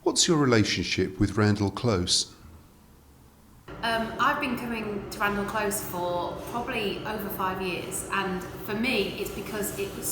What's your relationship with Randall Close? I've been coming to Randall Close for probably over 5 years, and for me it's because it was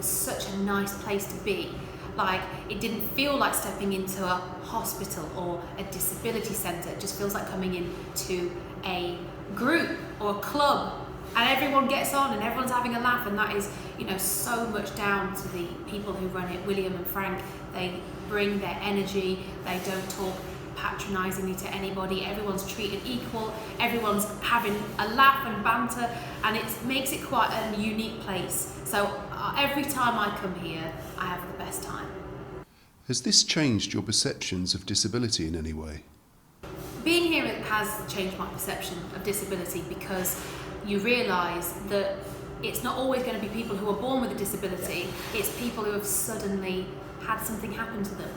such a nice place to be. Like, it didn't feel like stepping into a hospital or a disability centre. It just feels like coming into a group or a club, and everyone gets on and everyone's having a laugh, and that is, so much down to the people who run it, William and Frank. They bring their energy, they don't talk patronisingly to anybody, everyone's treated equal, everyone's having a laugh and banter, and it makes it quite a unique place. So every time I come here, I have the best time. Has this changed your perceptions of disability in any way? Being here has changed my perception of disability, because you realise that it's not always going to be people who are born with a disability, it's people who have suddenly had something happen to them.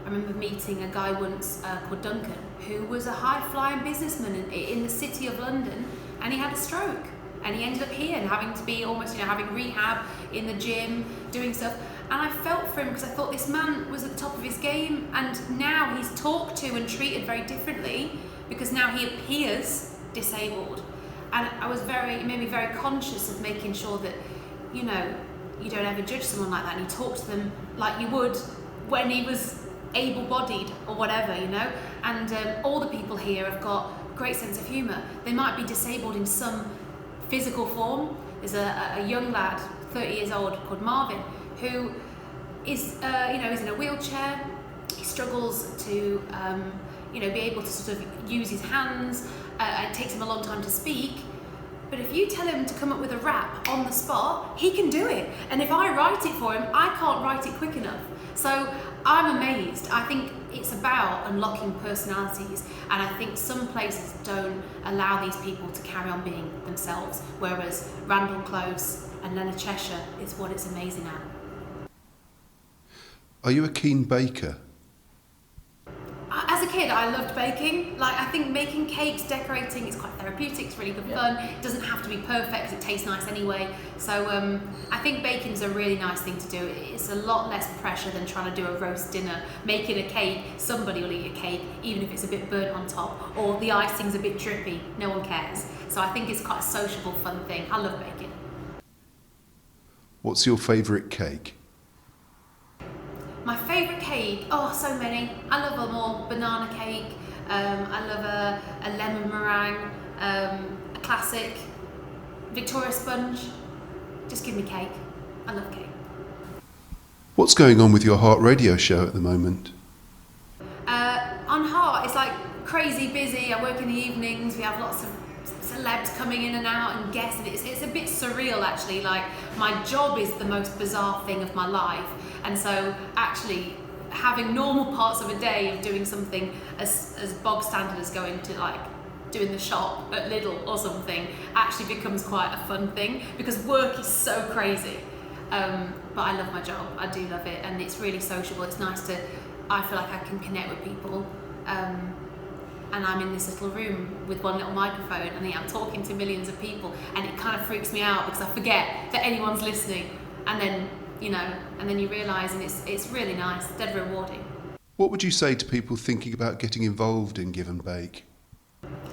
I remember meeting a guy once called Duncan, who was a high-flying businessman in the city of London, and he had a stroke, and he ended up here and having to be almost, having rehab in the gym, doing stuff. And I felt for him, because I thought this man was at the top of his game, and now he's talked to and treated very differently, because now he appears disabled. And it made me very conscious of making sure that, you don't ever judge someone like that, and you talk to them like you would when he was able-bodied or whatever, and all the people here have got a great sense of humour. They might be disabled in some physical form. There's a young lad, 30 years old, called Marvin, who is he's in a wheelchair. He struggles to be able to sort of use his hands. It takes him a long time to speak. But if you tell him to come up with a rap on the spot, he can do it. And if I write it for him, I can't write it quick enough. So I'm amazed. I think it's about unlocking personalities, and I think some places don't allow these people to carry on being themselves, whereas Randall Close and Leonard, Cheshire is what it's amazing at. Are you a keen baker? As a kid, I loved baking. I think making cakes, decorating, is quite therapeutic, it's really good fun. It doesn't have to be perfect because it tastes nice anyway. So I think baking is a really nice thing to do. It's a lot less pressure than trying to do a roast dinner. Making a cake, somebody will eat a cake, even if it's a bit burnt on top, or the icing's a bit drippy, no one cares. So I think it's quite a sociable, fun thing. I love baking. What's your favourite cake? My favourite cake, so many. I love them all. Banana cake, I love a lemon meringue, a classic, Victoria sponge. Just give me cake. I love cake. What's going on with your Heart radio show at the moment? On Heart, it's like crazy busy. I work in the evenings. We have lots of celebs coming in and out and guests. It's a bit surreal, actually. Like, my job is the most bizarre thing of my life. And so actually having normal parts of a day of doing something as bog standard as going to doing the shop at Lidl or something actually becomes quite a fun thing, because work is so crazy. But I love my job, I do love it, and it's really sociable. It's nice I feel like I can connect with people. And I'm in this little room with one little microphone, and I'm talking to millions of people, and it kind of freaks me out because I forget that anyone's listening, and then you realise, and it's really nice, dead rewarding. What would you say to people thinking about getting involved in Give and Bake?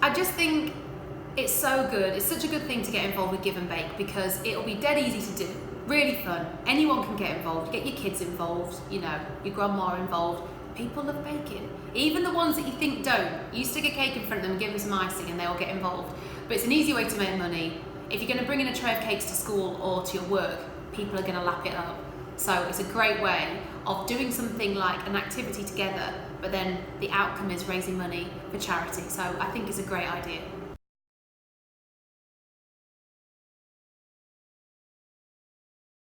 I just think it's so good. It's such a good thing to get involved with Give and Bake, because it'll be dead easy to do, really fun. Anyone can get involved. Get your kids involved, your grandma involved. People love baking. Even the ones that you think don't. You stick a cake in front of them, give them some icing, and they all get involved. But it's an easy way to make money. If you're going to bring in a tray of cakes to school or to your work, people are going to lap it up. So it's a great way of doing something like an activity together, but then the outcome is raising money for charity. So I think it's a great idea.